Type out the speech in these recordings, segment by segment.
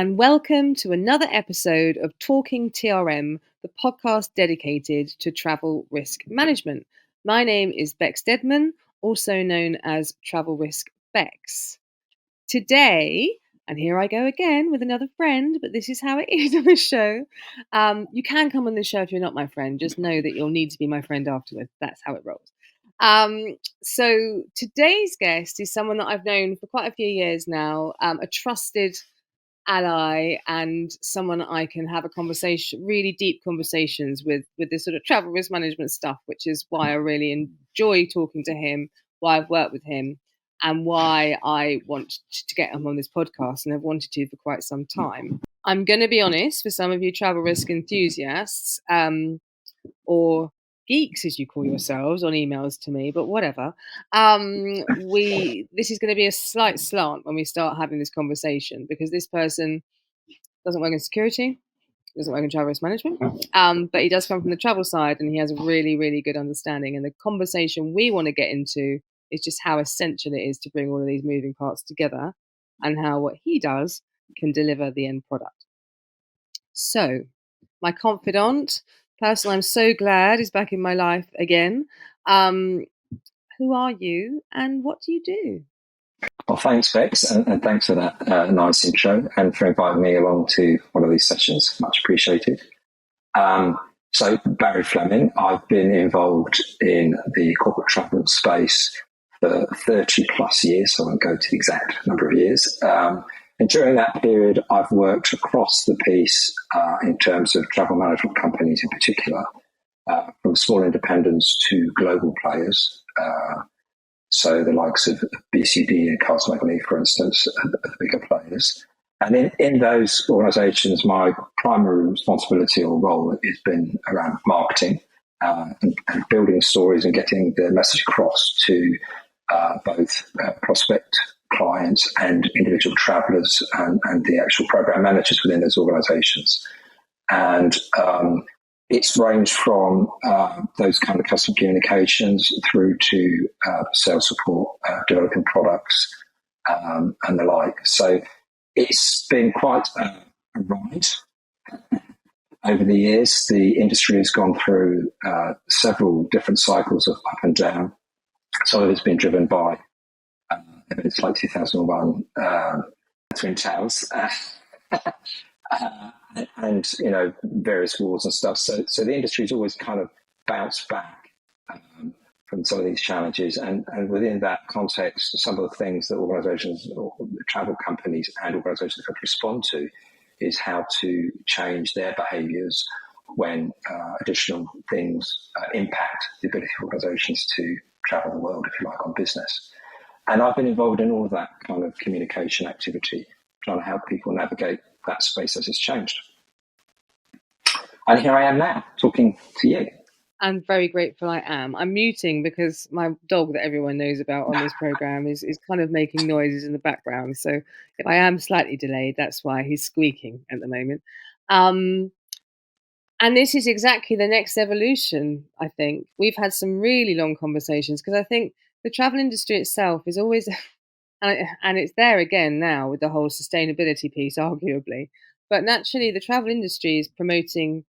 and welcome to another episode of Talk'n TRM, the podcast dedicated to travel risk management. My name is Bex Deadman, also known as Travel Risk Bex. Today, and here I go again with another friend, but this is how it is on the show. You can come on the show if you're not my friend. Just know that you'll need to be my friend afterwards. That's how it rolls. So today's guest is someone that I've known for quite a few years now, a trusted ally and someone I can have a conversation, really deep conversations with this sort of travel risk management stuff, which is why I really enjoy talking to him, why I've worked with him, and why I want to get him on this podcast and have wanted to for quite some time. I'm going to be honest, for some of you travel risk enthusiasts, or geeks as you call yourselves on emails to me, but whatever. This is going to be a slight slant when we start having this conversation, because this person doesn't work in security, doesn't work in travel risk management, but he does come from the travel side and he has a really, really good understanding. And the conversation we want to get into is just how essential it is to bring all of these moving parts together and how what he does can deliver the end product. So, my confidant, person I'm so glad is back in my life again. Who are you and what do you do? Well, thanks, Bex, and thanks for that nice intro and for inviting me along to one of these sessions. Much appreciated. So, Barry Fleming, I've been involved in the corporate travel space for 30 plus years, so I won't go to the exact number of years. And during that period, I've worked across the piece in terms of travel management companies in particular, from small independents to global players. So the likes of BCD and Castle Magnet, for instance, are the bigger players. And in those organisations, my primary responsibility or role has been around marketing and building stories and getting the message across to both prospect clients and individual travellers and the actual program managers within those organisations. And it's ranged from those kind of customer communications through to sales support, developing products, and the like. So it's been quite a ride over the years. The industry has gone through several different cycles of up and down. Some of it's been driven by events like 2001 Twin Towers. And various wars and stuff. So the industry's always kind of bounced back from some of these challenges, and within that context, some of the things that organisations or travel companies and organisations have to respond to is how to change their behaviours when additional things impact the ability of organisations to travel the world, if you like, on business. And I've been involved in all of that kind of communication activity, trying to help people navigate that space as it's changed. And here I am now, talking to you. I'm very grateful I am. I'm muting because my dog that everyone knows about on this program is kind of making noises in the background. So if I am slightly delayed, that's why he's squeaking at the moment. And this is exactly the next evolution, I think. We've had some really long conversations because I think the travel industry itself is always, and it's there again now with the whole sustainability piece, arguably. But naturally, the travel industry is promoting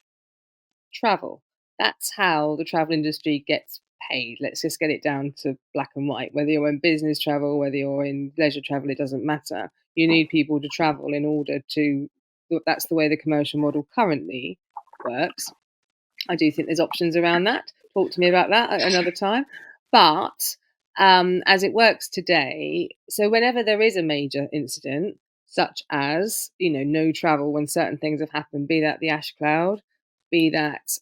travel. That's how the travel industry gets paid. Let's just get it down to black and white. Whether you're in business travel, whether you're in leisure travel, it doesn't matter. You need people to travel in order to, that's the way the commercial model currently works. I do think there's options around that. Talk to me about that at another time. But as it works today, so whenever there is a major incident, such as, no travel when certain things have happened, be that the ash cloud, be that,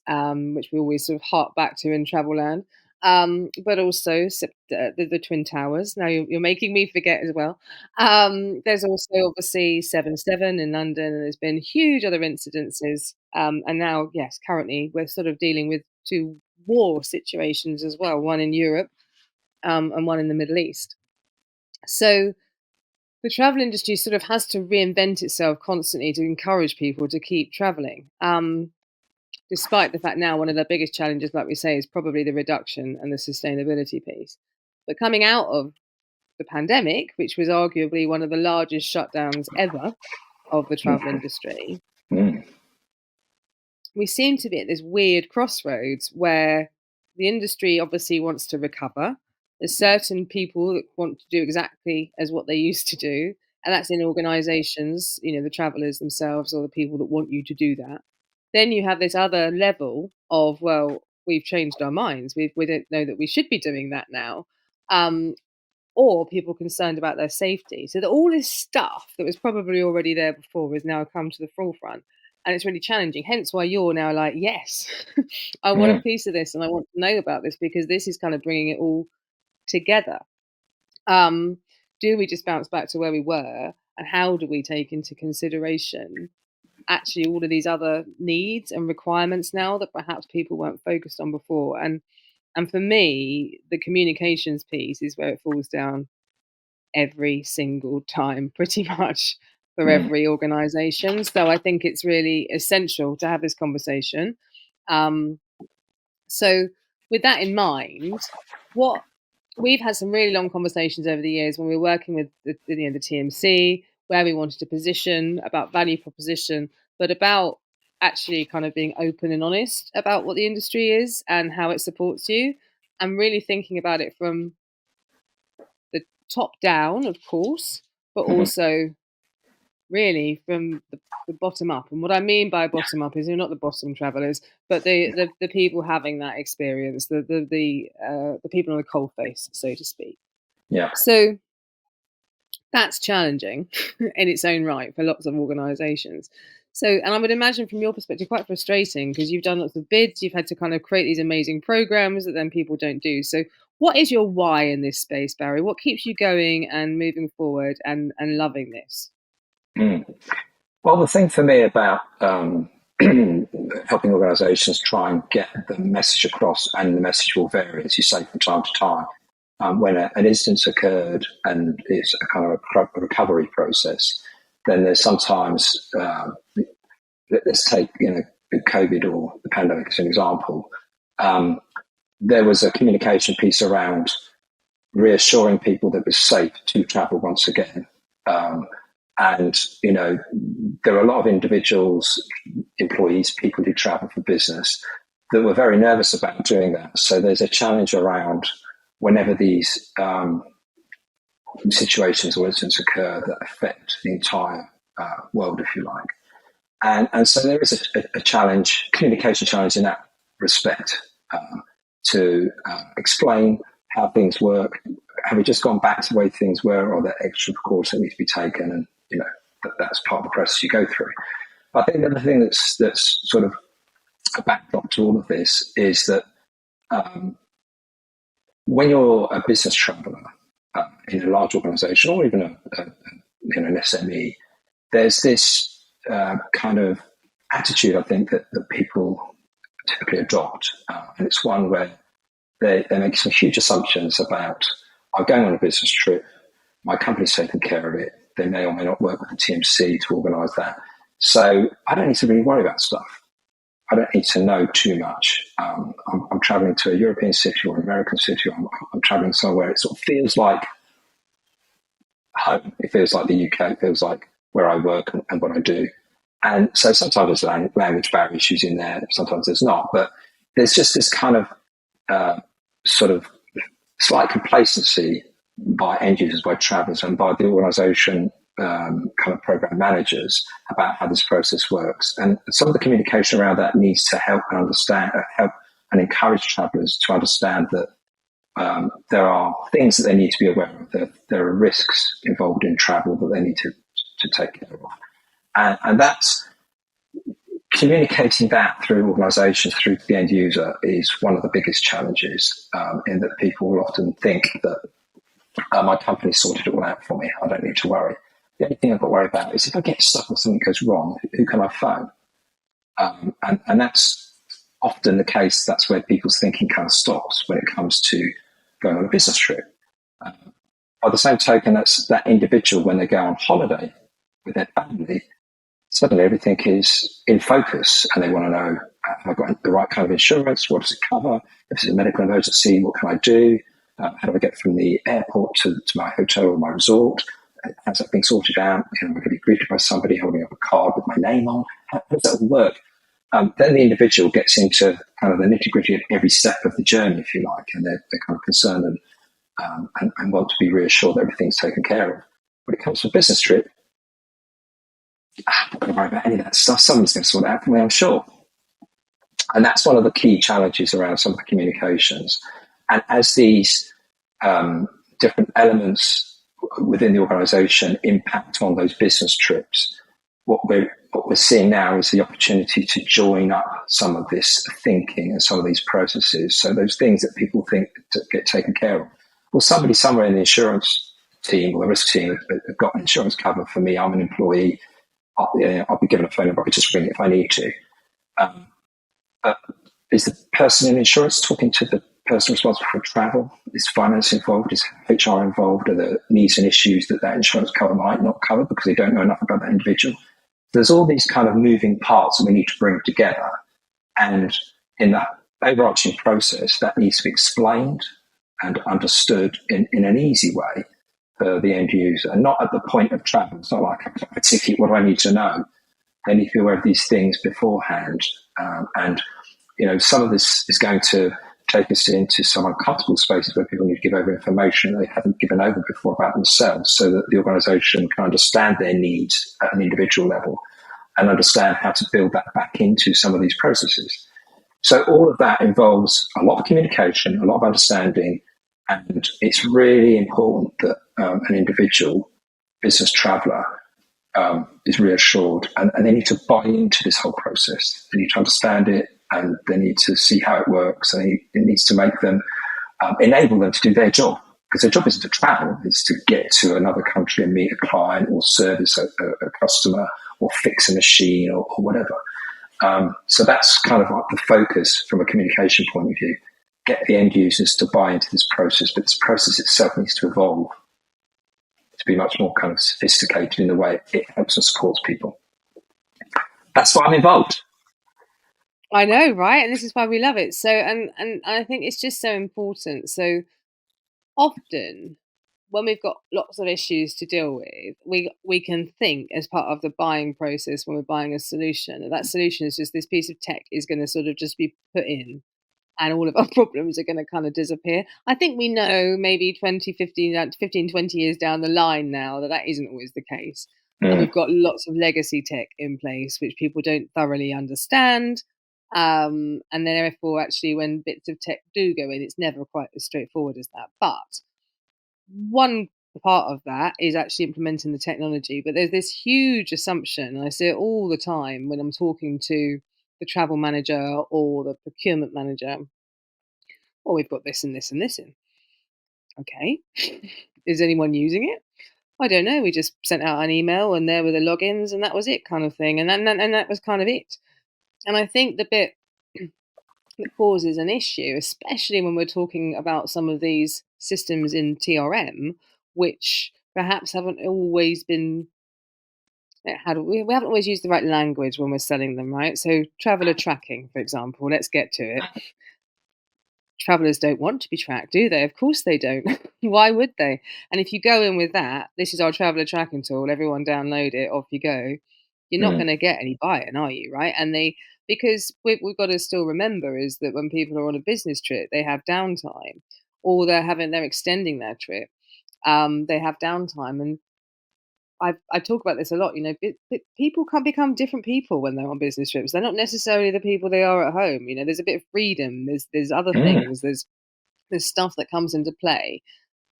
which we always sort of hark back to in travel land, but also the Twin Towers. Now you're making me forget as well. There's also obviously 7/7 in London, and there's been huge other incidences. And now, yes, currently we're sort of dealing with two war situations as well, one in Europe and one in the Middle East. So the travel industry sort of has to reinvent itself constantly to encourage people to keep traveling. Despite the fact now one of the biggest challenges, like we say, is probably the reduction and the sustainability piece. But coming out of the pandemic, which was arguably one of the largest shutdowns ever, of the travel industry, Mm. we seem to be at this weird crossroads where the industry obviously wants to recover. There's certain people that want to do exactly as what they used to do, and that's in organizations, the travelers themselves or the people that want you to do that. Then you have this other level of, well, we've changed our minds. We don't know that we should be doing that now. Um, or people concerned about their safety. So that all this stuff that was probably already there before has now come to the forefront. And it's really challenging. Hence why you're now like, yes, I want a Mm. piece of this and I want to know about this because this is kind of bringing it all together. Um, do we just bounce back to where we were? And how do we take into consideration actually all of these other needs and requirements now that perhaps people weren't focused on before? And for me, the communications piece is where it falls down every single time, pretty much for Mm. every organization. So I think it's really essential to have this conversation. Um, so, with that in mind, what we've had some really long conversations over the years when we were working with the TMC, where we wanted to position about value proposition, but about actually kind of being open and honest about what the industry is and how it supports you, and really thinking about it from the top down, of course, but Mhm. also really from the bottom up. And what I mean by bottom up is you're not the bottom travelers, but the people having that experience, the people on the coal face, so to speak. Yeah. So that's challenging in its own right for lots of organisations. So, and I would imagine from your perspective, quite frustrating because you've done lots of bids, you've had to kind of create these amazing programs that then people don't do. So, what is your why in this space, Barry? What keeps you going and moving forward and loving this? Mm. Well, the thing for me about helping organisations try and get the message across, and the message will vary, as you say, from time to time. When an instance occurred and it's a kind of a recovery process, then there's sometimes, let's take COVID or the pandemic as an example. Um, there was a communication piece around reassuring people that it was safe to travel once again. And, there are a lot of individuals, employees, people who travel for business that were very nervous about doing that. So there's a challenge around whenever these situations or incidents occur that affect the entire world, if you like. And so there is a challenge, communication challenge in that respect, to explain how things work. Have we just gone back to the way things were, or are there extra precautions that need to be taken? And that's part of the process you go through. I think the other thing that's sort of a backdrop to all of this is that when you're a business traveller in a large organisation or even an SME, there's this kind of attitude, I think, that people typically adopt. And it's one where they make some huge assumptions about, I'm going on a business trip, my company's taking care of it, they may or may not work with the TMC to organise that. So I don't need to really worry about stuff. I don't need to know too much. I'm traveling to a European city or an American city. I'm traveling somewhere. It sort of feels like home. It feels like the UK. It feels like where I work and what I do. And so sometimes there's language barrier issues in there. Sometimes there's not. But there's just this kind of sort of slight complacency by end users, by travellers, and by the organisation kind of program managers about how this process works. And some of the communication around that needs to help and understand, help and encourage travellers to understand that there are things that they need to be aware of. That there are risks involved in travel that they need to take care of. And that's communicating that through organisations, through to the end user, is one of the biggest challenges, in that people will often think that my company sorted it all out for me. I don't need to worry. The only thing I've got to worry about is if I get stuck or something goes wrong, who can I phone? And that's often the case. That's where people's thinking kind of stops when it comes to going on a business trip. By the same token, that's that individual when they go on holiday with their family, suddenly everything is in focus and they want to know, have I got the right kind of insurance? What does it cover? If it's a medical emergency, what can I do? How do I get from the airport to my hotel or my resort? How's that being sorted out? Am I going to be greeted by somebody holding up a card with my name on? How does that all work? Then the individual gets into kind of the nitty gritty of every step of the journey, if you like, and they're kind of concerned and want to be reassured that everything's taken care of. When it comes to a business trip, I'm not going to worry about any of that stuff. Somebody's going to sort it out for me, I'm sure. And that's one of the key challenges around some of the communications. And as these different elements within the organisation impact on those business trips, what we're seeing now is the opportunity to join up some of this thinking and some of these processes. So those things that people think to get taken care of. Well, somebody somewhere in the insurance team or the risk team have got insurance cover for me. I'm an employee. I'll be given a phone number. I can just ring it if I need to. But is the person in insurance talking to the person responsible for travel? Is finance involved? Is HR involved? Are there needs and issues that insurance cover might not cover because they don't know enough about that individual? There's all these kind of moving parts that we need to bring together. And in that overarching process, that needs to be explained and understood in an easy way for the end user, and not at the point of travel. It's not like a ticket, what do I need to know? They need to be aware of these things beforehand. And, some of this is going to take us into some uncomfortable spaces where people need to give over information they haven't given over before about themselves, so that the organisation can understand their needs at an individual level and understand how to build that back into some of these processes. So all of that involves a lot of communication, a lot of understanding, and it's really important that an individual business traveller is reassured, and they need to buy into this whole process. They need to understand it, and they need to see how it works, and it needs to make them, enable them to do their job. Because their job isn't to travel, it's to get to another country and meet a client or service a customer or fix a machine or whatever. So that's kind of like the focus from a communication point of view. Get the end users to buy into this process, but this process itself needs to evolve to be much more kind of sophisticated in the way it helps and supports people. That's why I'm involved. I know, right? And this is why we love it. So, and I think it's just so important. So often when we've got lots of issues to deal with, we can think as part of the buying process when we're buying a solution. That solution is just this piece of tech is going to sort of just be put in, and all of our problems are going to kind of disappear. I think we know maybe 15, 20 years down the line now that isn't always the case. That we've got lots of legacy tech in place, which people don't thoroughly understand. And therefore, actually, when bits of tech do go in, it's never quite as straightforward as that. But one part of that is actually implementing the technology. But there's this huge assumption, and I see it all the time when I'm talking to the travel manager or the procurement manager. Well, we've got this and this and this in. Okay. Is anyone using it? I don't know. We just sent out an email and there were the logins and that was it, kind of thing. And that was kind of it. And I think the bit that causes an issue, especially when we're talking about some of these systems in TRM, which perhaps haven't always been we haven't always used the right language when we're selling them, right? So traveler tracking, for example, let's get to it. Travelers don't want to be tracked, do they? Of course they don't. Why would they? And if you go in with that, this is our traveler tracking tool, everyone download it, off you go. You're not going to get any buy-in, are you? Right? And because we've got to still remember is that when people are on a business trip, they have downtime, or they're extending their trip. They have downtime, and I talk about this a lot. People can become different people when they're on business trips. They're not necessarily the people they are at home. There's a bit of freedom. There's other things. There's stuff that comes into play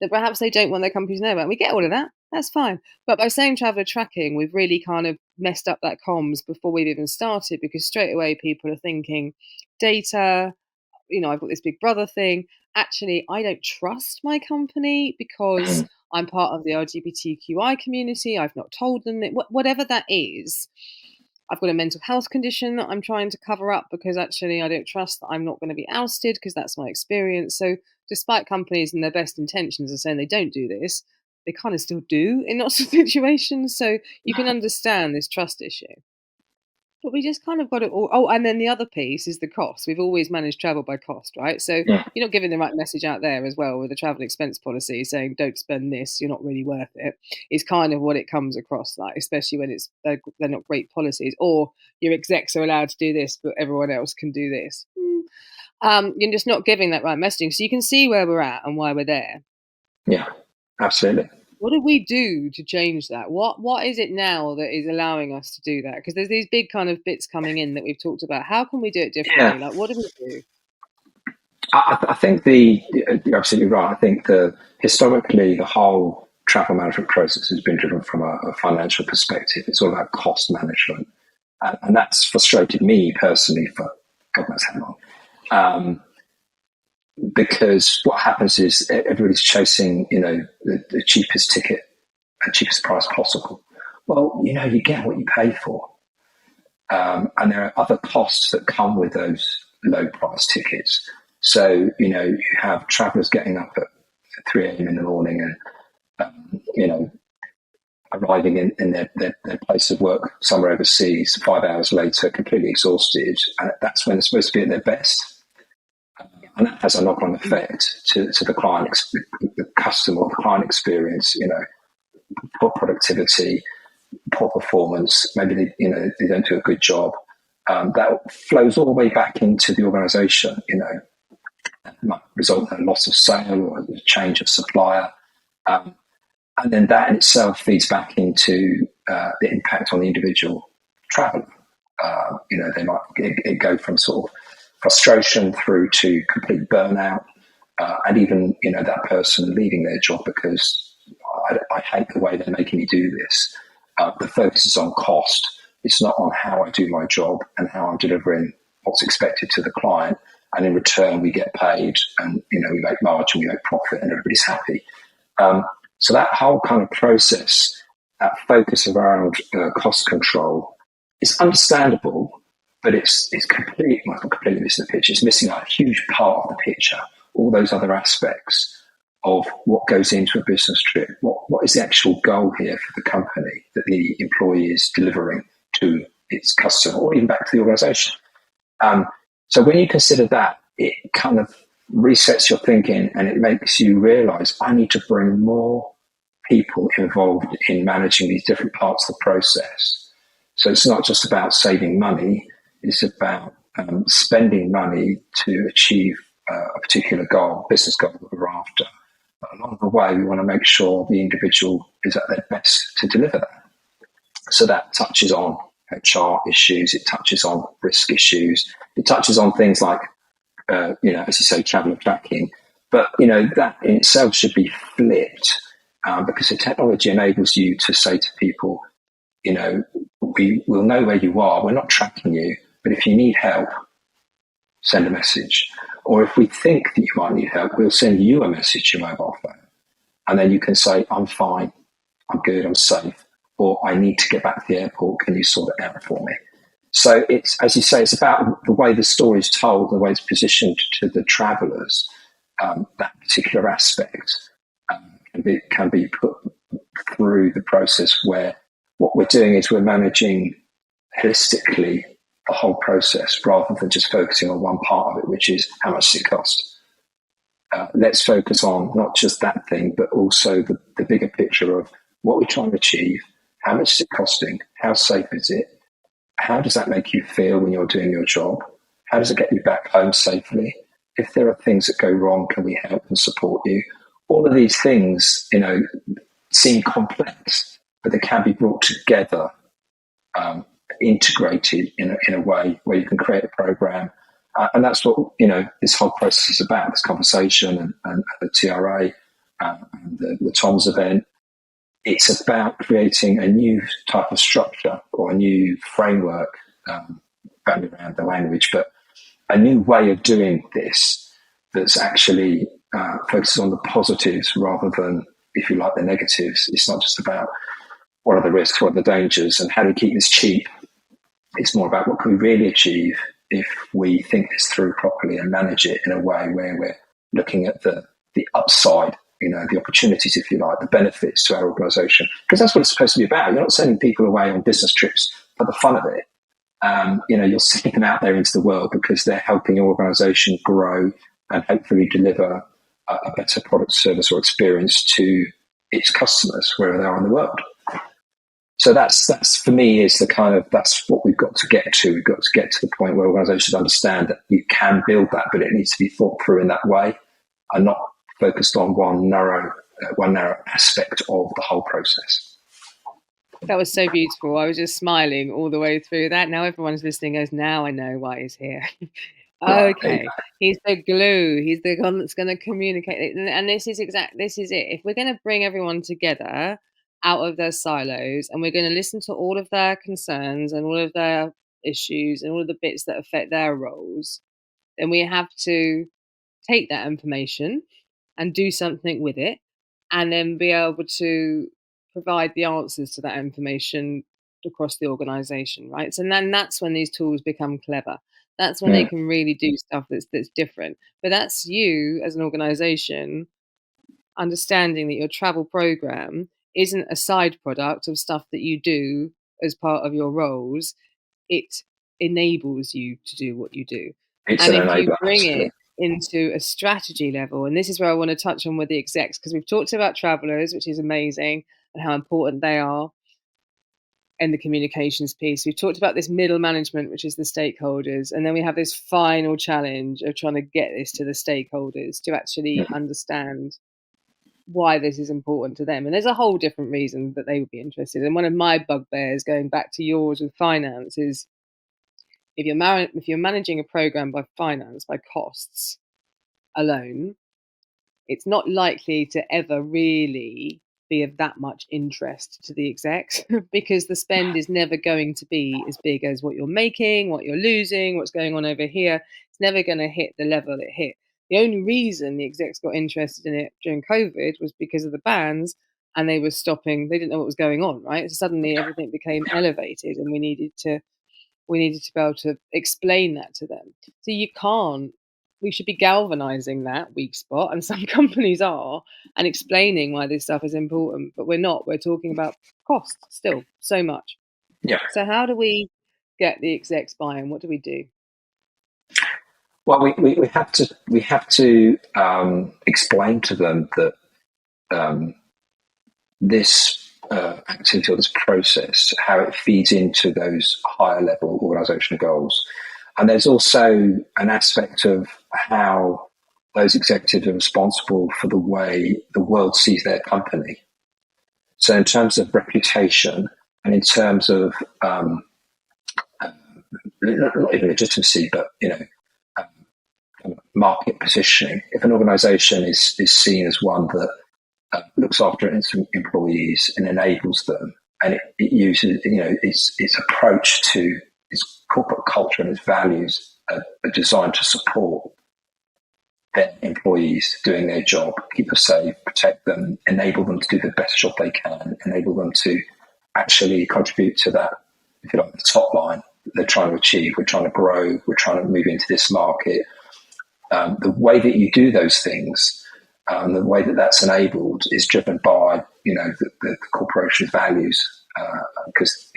that perhaps they don't want their companies to know about. And we get all of that. That's fine. But by saying traveler tracking, we've really kind of messed up that comms before we've even started, because straight away people are thinking data. I've got this big brother thing. Actually, I don't trust my company because I'm part of the LGBTQI community. I've not told them that, whatever that is. I've got a mental health condition that I'm trying to cover up because actually I don't trust that I'm not going to be ousted because that's my experience. So despite companies and their best intentions of saying they don't do this, they kind of still do in lots of situations. So you can understand this trust issue. But we just kind of got it all. Oh, and then the other piece is the cost. We've always managed travel by cost, right? So Yeah, you're not giving the right message out there as well with the travel expense policy saying don't spend this, you're not really worth it. It's kind of what it comes across like, especially when they're not great policies, or your execs are allowed to do this, but everyone else can do this. You're just not giving that right messaging. So you can see where we're at and why we're there. yeah, absolutely. What do we do to change that? What is it now that is allowing us to do that? Because there's these big kind of bits coming in that we've talked about. How can we do it differently? Yeah, Like, what do we do? I think you're absolutely right. I think historically the whole travel management process has been driven from a financial perspective. It's all about cost management, and that's frustrated me personally for God knows how long. Because what happens is everybody's chasing, the cheapest ticket and cheapest price possible. Well, you get what you pay for. And there are other costs that come with those low price tickets. So, you have travellers getting up at 3 a.m. in the morning and, arriving in their place of work somewhere overseas 5 hours later, completely exhausted. And that's when they're supposed to be at their best. And that has a knock-on effect to the client, the customer, the client experience, poor productivity, poor performance, maybe they don't do a good job. That flows all the way back into the organisation. It might result in a loss of sale or a change of supplier, and then that in itself feeds back into the impact on the individual traveller. They might it go from sort of frustration through to complete burnout, and even that person leaving their job because I hate the way they're making me do this. The focus is on cost. It's not on how I do my job and how I'm delivering what's expected to the client. And in return, we get paid, and we make margin, we make profit, and everybody's happy. So that whole kind of process, that focus around cost control, is understandable, but it's completely, well, not completely missing the picture. It's missing a huge part of the picture. All those other aspects of what goes into a business trip. What is the actual goal here for the company that the employee is delivering to its customer, or even back to the organisation? So when you consider that, it kind of resets your thinking and it makes you realise I need to bring more people involved in managing these different parts of the process. So it's not just about saving money, it's about spending money to achieve a particular goal, business goal that we're after. But along the way, we want to make sure the individual is at their best to deliver that. So that touches on HR issues, it touches on risk issues, it touches on things like, as you say, traveller tracking. But, that in itself should be flipped because the technology enables you to say to people, we will know where you are, we're not tracking you, but if you need help, send a message. Or if we think that you might need help, we'll send you a message to your mobile phone. And then you can say, I'm fine, I'm good, I'm safe, or I need to get back to the airport, can you sort it out for me? So it's, as you say, it's about the way the story is told, the way it's positioned to the travellers. That particular aspect can be put through the process where what we're doing is we're managing holistically the whole process rather than just focusing on one part of it, which is how much does it cost. Let's focus on not just that thing, but also the bigger picture of what we're trying to achieve, how much is it costing, how safe is it, how does that make you feel when you're doing your job, how does it get you back home safely, if there are things that go wrong, can we help and support you? All of these things, seem complex, but they can be brought together, integrated in a way where you can create a program. And that's what, this whole process is about, this conversation and the TRA and the TOMS event. It's about creating a new type of structure or a new framework, bound around the language, but a new way of doing this that's actually focuses on the positives rather than, if you like, the negatives. It's not just about what are the risks, what are the dangers, and how do we keep this cheap. It's more about what can we really achieve if we think this through properly and manage it in a way where we're looking at the upside, the opportunities, if you like, the benefits to our organisation. Because that's what it's supposed to be about. You're not sending people away on business trips for the fun of it. you'll see them out there into the world because they're helping your organisation grow and hopefully deliver a better product, service, or experience to its customers wherever they are in the world. So that's for me is that's what we've got to get to. We've got to get to the point where organisations understand that you can build that, but it needs to be thought through in that way and not focused on one narrow aspect of the whole process. That was so beautiful. I was just smiling all the way through that. Now everyone's listening goes, now I know why he's here. Right, Okay. He's the glue. He's the one that's going to communicate. And this is it. If we're going to bring everyone together out of their silos and we're going to listen to all of their concerns and all of their issues and all of the bits that affect their roles, then we have to take that information and do something with it and then be able to provide the answers to that information across the organization, right? So then that's when these tools become clever. That's when they can really do stuff that's different. But that's you as an organization understanding that your travel program isn't a side product of stuff that you do as part of your roles. It enables you to do what you do. It's And an if you enabler, bring absolutely. it into a strategy level, and this is where I want to touch on with the execs, because we've talked about travelers, which is amazing, and how important they are in the communications piece. We've talked about this middle management, which is the stakeholders, and then we have this final challenge of trying to get this to the stakeholders to actually understand why this is important to them. And there's a whole different reason that they would be interested. And one of my bugbears, going back to yours with finance, is if you're managing a program by finance, by costs alone, it's not likely to ever really be of that much interest to the execs because the spend is never going to be as big as what you're making, what you're losing, what's going on over here. It's never going to hit the level it hit. The only reason the execs got interested in it during COVID was because of the bans and they were stopping, they didn't know what was going on, right? So suddenly everything became elevated and we needed to be able to explain that to them. So we should be galvanizing that weak spot, and some companies are, and explaining why this stuff is important, but we're not. We're talking about cost still so much. Yeah. So how do we get the execs buy-in? What do we do? Well, we have to explain to them that this activity or this process, how it feeds into those higher level organisational goals. And there's also an aspect of how those executives are responsible for the way the world sees their company. So in terms of reputation and in terms of not even legitimacy, but market positioning. If an organisation is seen as one that looks after its employees and enables them, and it uses its approach to its corporate culture and its values are designed to support their employees doing their job, keep them safe, protect them, enable them to do the best job they can, enable them to actually contribute to that, if you like, the top line that they're trying to achieve. We're trying to grow, we're trying to move into this market. The way that you do those things, the way that that's enabled is driven by, the corporation values, because,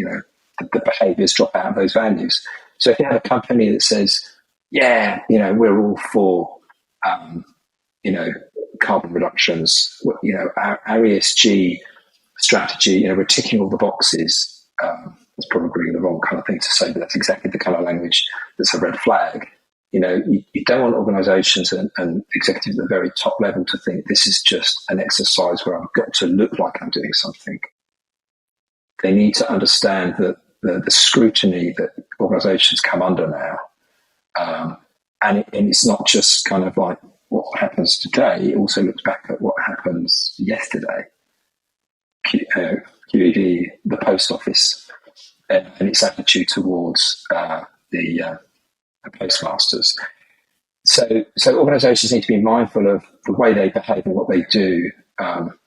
the behaviours drop out of those values. So if you have a company that says, we're all for, carbon reductions, our ESG strategy, we're ticking all the boxes. It's probably the wrong kind of thing to say, but that's exactly the kind of language that's a red flag. You don't want organisations and executives at the very top level to think this is just an exercise where I've got to look like I'm doing something. They need to understand that the scrutiny that organisations come under now, and it's not just kind of like what happens today, it also looks back at what happens yesterday. QED, the post office, and its attitude towards the postmasters. So organisations need to be mindful of the way they behave and what they do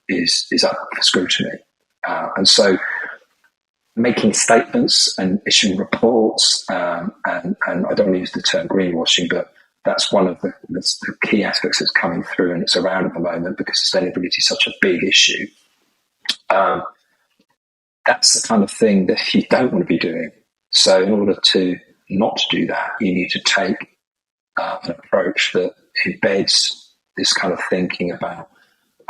is up for scrutiny. And so making statements and issuing reports, and I don't want to use the term greenwashing, but that's one of the key aspects that's coming through and it's around at the moment because sustainability is such a big issue. That's the kind of thing that you don't want to be doing. So in order to not do that, you need to take an approach that embeds this kind of thinking about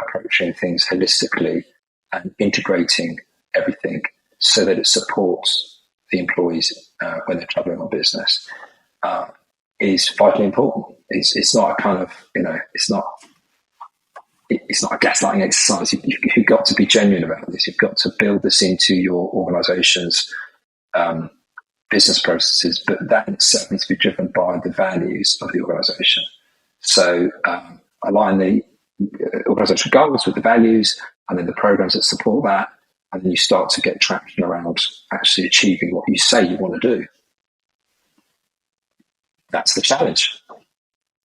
approaching things holistically and integrating everything so that it supports the employees when they're traveling on business is vitally important. It's not a kind of, it's not a gaslighting exercise. You've got to be genuine about this. You've got to build this into your organization's business processes, but that in itself needs to be driven by the values of the organization. So align the organizational goals with the values and then the programs that support that. And then you start to get traction around actually achieving what you say you want to do. That's the challenge.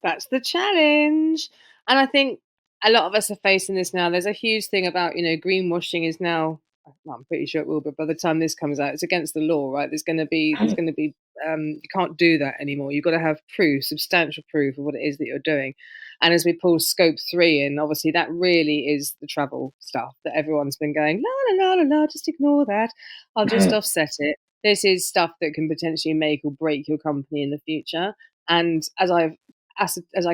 That's the challenge. And I think a lot of us are facing this now. There's a huge thing about, greenwashing is now, well, I'm pretty sure it will, but by the time this comes out, it's against the law, right? There's going to be, you can't do that anymore. You've got to have proof, substantial proof of what it is that you're doing. And as we pull scope 3 in, obviously that really is the travel stuff that everyone's been going, la, la, la, la, la, just ignore that. I'll just offset it. This is stuff that can potentially make or break your company in the future. And as I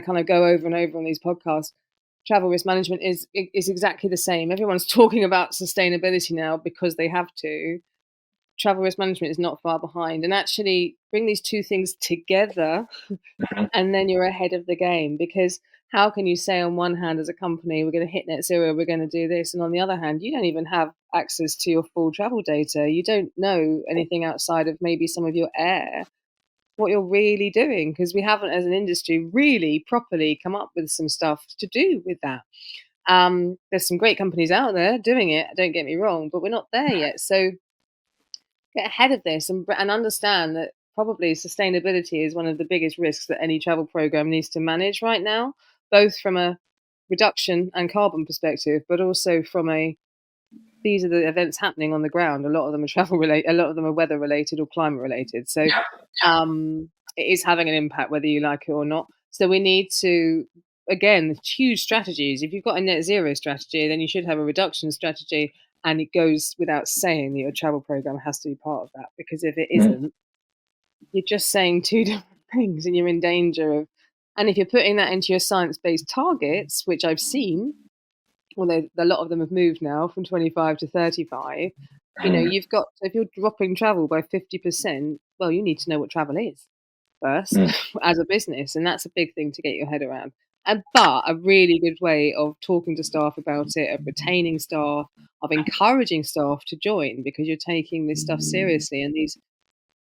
kind of go over and over on these podcasts, travel risk management is exactly the same. Everyone's talking about sustainability now because they have to. Travel risk management is not far behind. And actually bring these two things together and then you're ahead of the game. Because how can you say on one hand as a company, we're going to hit net zero, we're going to do this. And on the other hand, you don't even have access to your full travel data. You don't know anything outside of maybe some of your air, what you're really doing, because we haven't as an industry really properly come up with some stuff to do with that. There's some great companies out there doing it, don't get me wrong, but we're not there yet. So get ahead of this and understand that probably sustainability is one of the biggest risks that any travel program needs to manage right now, both from a reduction and carbon perspective, but also from these are the events happening on the ground. A lot of them are travel related, a lot of them are weather related or climate related. So it is having an impact whether you like it or not. So we need to, again, huge strategies. If you've got a net zero strategy, then you should have a reduction strategy. And it goes without saying that your travel program has to be part of that, because if it isn't, you're just saying two different things and you're in danger of. And if you're putting that into your science-based targets, which I've seen, although a lot of them have moved now from 25 to 35, you've got, if you're dropping travel by 50%, well, you need to know what travel is first as a business. And that's a big thing to get your head around. But a really good way of talking to staff about it, of retaining staff, of encouraging staff to join, because you're taking this stuff seriously. And these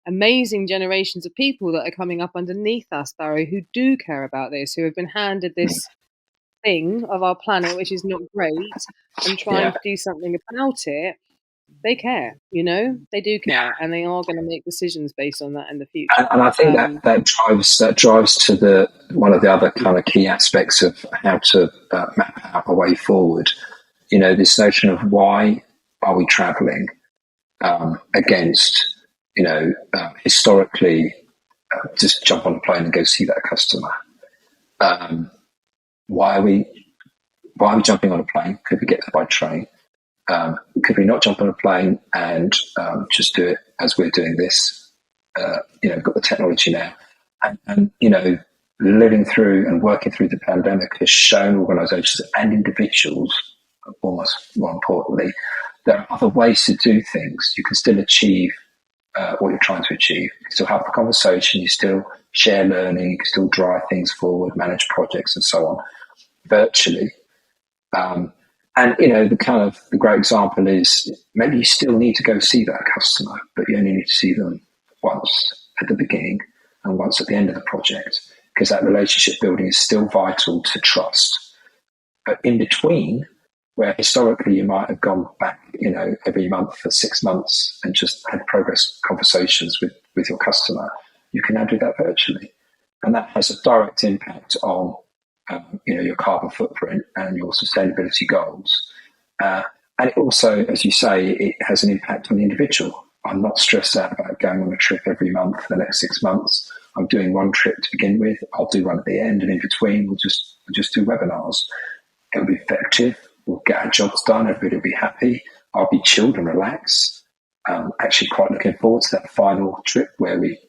amazing generations of people that are coming up underneath us, Barry, who do care about this, who have been handed this thing of our planet, which is not great, and try and do something about it. They care, they do care, and they are going to make decisions based on that in the future. And I think that drives to one of the other kind of key aspects of how to map out a way forward. This notion of why are we traveling against, historically, just jump on a plane and go see that customer. Why are we jumping on a plane? Could we get there by train? Could we not jump on a plane and just do it as we're doing this? We've got the technology now. And living through and working through the pandemic has shown organisations and individuals, almost more importantly, there are other ways to do things. You can still achieve what you're trying to achieve. You can still have the conversation, you still share learning, you can still drive things forward, manage projects and so on virtually. The great example is maybe you still need to go see that customer, but you only need to see them once at the beginning and once at the end of the project, because that relationship building is still vital to trust. But in between, where historically you might have gone back, every month for 6 months and just had progress conversations with your customer, you can now do that virtually. And that has a direct impact on your carbon footprint and your sustainability goals. And it also, as you say, it has an impact on the individual. I'm not stressed out about going on a trip every month for the next 6 months. I'm doing one trip to begin with. I'll do one at the end, and in between, we'll just do webinars. It'll be effective. We'll get our jobs done. Everybody will be happy. I'll be chilled and relaxed. Actually quite looking forward to that final trip where we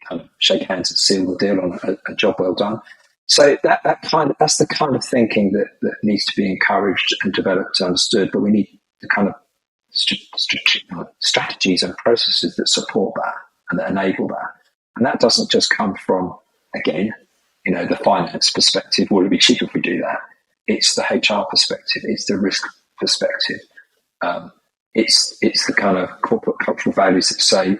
kind of shake hands and seal the deal on a job well done. So that's the kind of thinking that needs to be encouraged and developed and understood. But we need the kind of strategies and processes that support that and that enable that. And that doesn't just come from, again, the finance perspective. Would it be cheaper if we do that? It's the HR perspective. It's the risk perspective. It's the kind of corporate cultural values that say,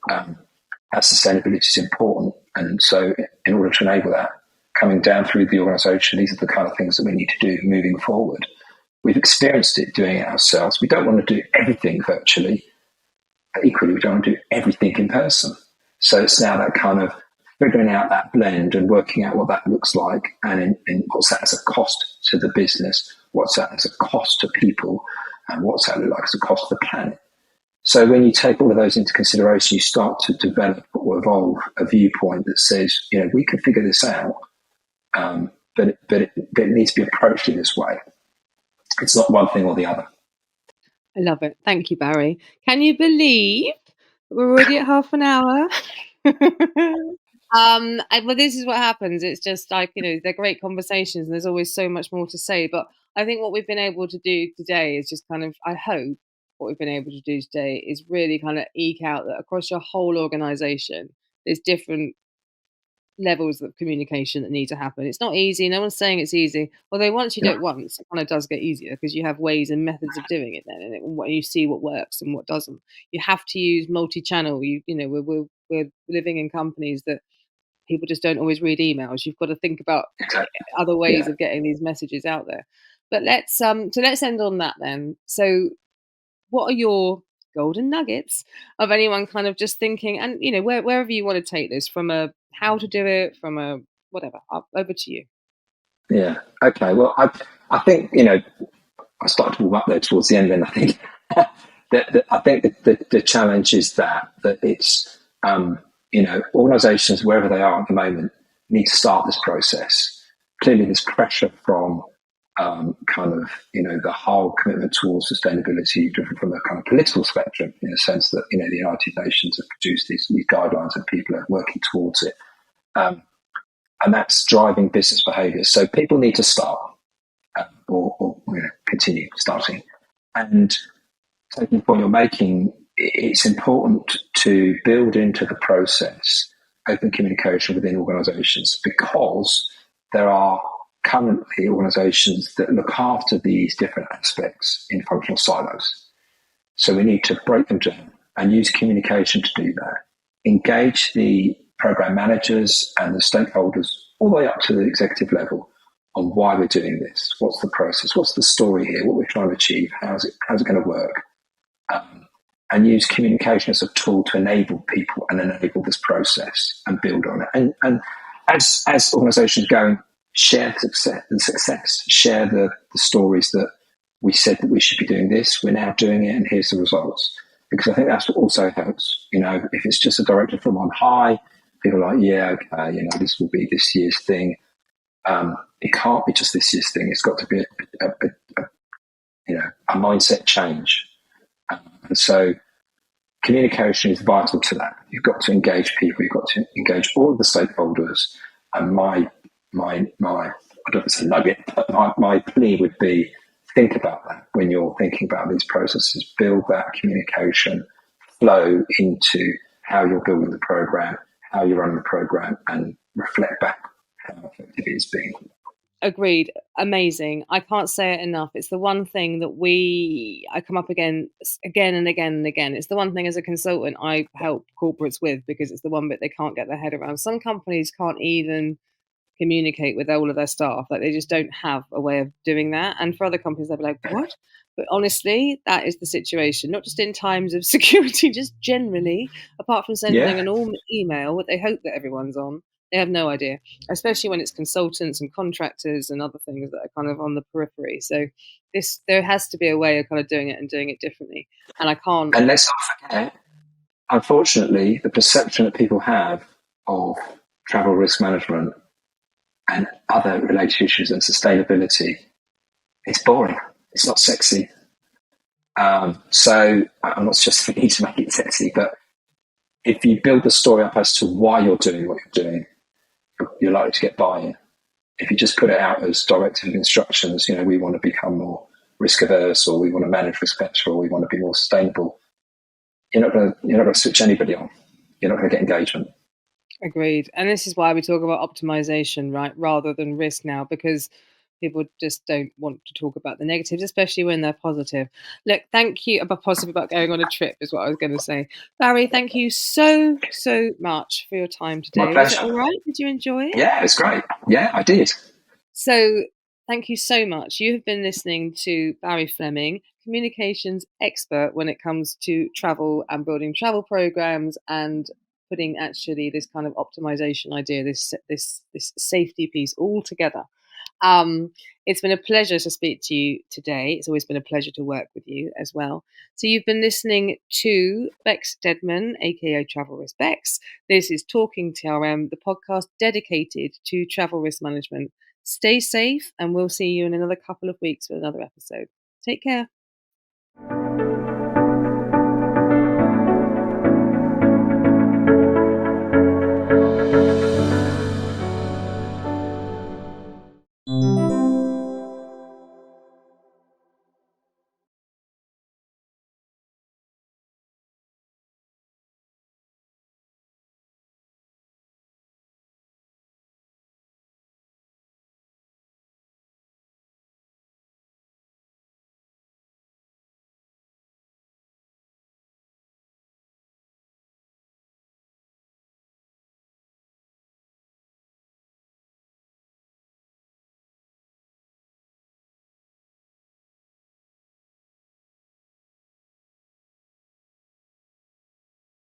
how sustainability is important. And so in order to enable that, coming down through the organisation, these are the kind of things that we need to do moving forward. We've experienced it doing it ourselves. We don't want to do everything virtually, but equally we don't want to do everything in person. So it's now that kind of figuring out that blend and working out what that looks like, and in what's that as a cost to the business, what's that as a cost to people, and what's that look like as a cost to the planet. So when you take all of those into consideration, you start to develop or evolve a viewpoint that says, we can figure this out, but it needs to be approached in this way. It's not one thing or the other. I love it. Thank you, Barry. Can you believe we're already at half an hour? Well, this is what happens. It's just like, they're great conversations and there's always so much more to say. But I think what we've been able to do today is just kind of, I hope what we've been able to do today is really kind of eke out that across your whole organization, there's different levels of communication that need to happen. It's not easy. No one's saying it's easy. Although once you do it once, it kind of does get easier because you have ways and methods of doing it then, and you see what works and what doesn't. You have to use multi-channel. We're living in companies that people just don't always read emails. You've got to think about other ways of getting these messages out there. But let's end on that then. So what are your golden nuggets of anyone kind of just thinking, and wherever you want to take this, from a how to do it, from a whatever, over to you. Yeah. Okay. Well, I think I started to warm up there towards the end, and I think I think the challenge is that it's organisations wherever they are at the moment need to start this process. Clearly, there's pressure from the whole commitment towards sustainability driven from a kind of political spectrum, in a sense that the United Nations have produced these guidelines and people are working towards it, and that's driving business behaviour. So people need to start or continue starting. And taking the point you're making, it's important to build into the process open communication within organisations, because there are currently organisations that look after these different aspects in functional silos. So we need to break them down and use communication to do that. Engage the program managers and the stakeholders all the way up to the executive level on why we're doing this. What's the process? What's the story here? What we're trying to achieve? How's it going to work? And use communication as a tool to enable people and enable this process and build on it. And as organisations go and share the success, share the stories that we said that we should be doing this, we're now doing it, and here's the results. Because I think that's what also helps. If it's just a directive from on high, people are like, okay, this will be this year's thing. It can't be just this year's thing. It's got to be a mindset change. And so communication is vital to that. You've got to engage people. You've got to engage all of the stakeholders. And my I don't know if it's a nugget, but my plea would be, think about that when you're thinking about these processes. Build that communication flow into how you're building the program, how you're running the program, and reflect back how effective it is being. Agreed. Amazing. I can't say it enough. It's the one thing that I come up again and again and again. It's the one thing as a consultant I help corporates with, because it's the one bit they can't get their head around. Some companies can't even communicate with all of their staff. Like, they just don't have a way of doing that. And for other companies, they'll be like, what? But honestly, that is the situation, not just in times of security, just generally, apart from sending an email what they hope that everyone's on. They have no idea, especially when it's consultants and contractors and other things that are kind of on the periphery. So there has to be a way of kind of doing it and doing it differently. And I can't. And let's not forget, unfortunately, the perception that people have of travel risk management and other related issues and sustainability, it's boring. It's not sexy. So I'm not just need to make it sexy, but if you build the story up as to why you're doing what you're doing, you're likely to get buy-in. If you just put it out as directive instructions, we want to become more risk averse, or we want to manage risk better, or we want to be more sustainable, you're not going to switch anybody on. You're not going to get engagement. Agreed. And this is why we talk about optimization, right, rather than risk now, because people just don't want to talk about the negatives, especially when they're positive. Look, thank you. About positive about going on a trip is what I was going to say. Barry, thank you so much for your time My today. Was it pleasure. all right? Did you enjoy it? Yeah, it's great. Yeah, I did. So thank you so much. You have been listening to Barry Fleming, communications expert when it comes to travel and building travel programs and putting actually this kind of optimization idea, this safety piece all together. It's been a pleasure to speak to you today. It's always been a pleasure to work with you as well. So you've been listening to Bex Deadman, aka Travel Risk Bex. This is Talking TRM, the podcast dedicated to travel risk management. Stay safe, and we'll see you in another couple of weeks with another episode. Take care.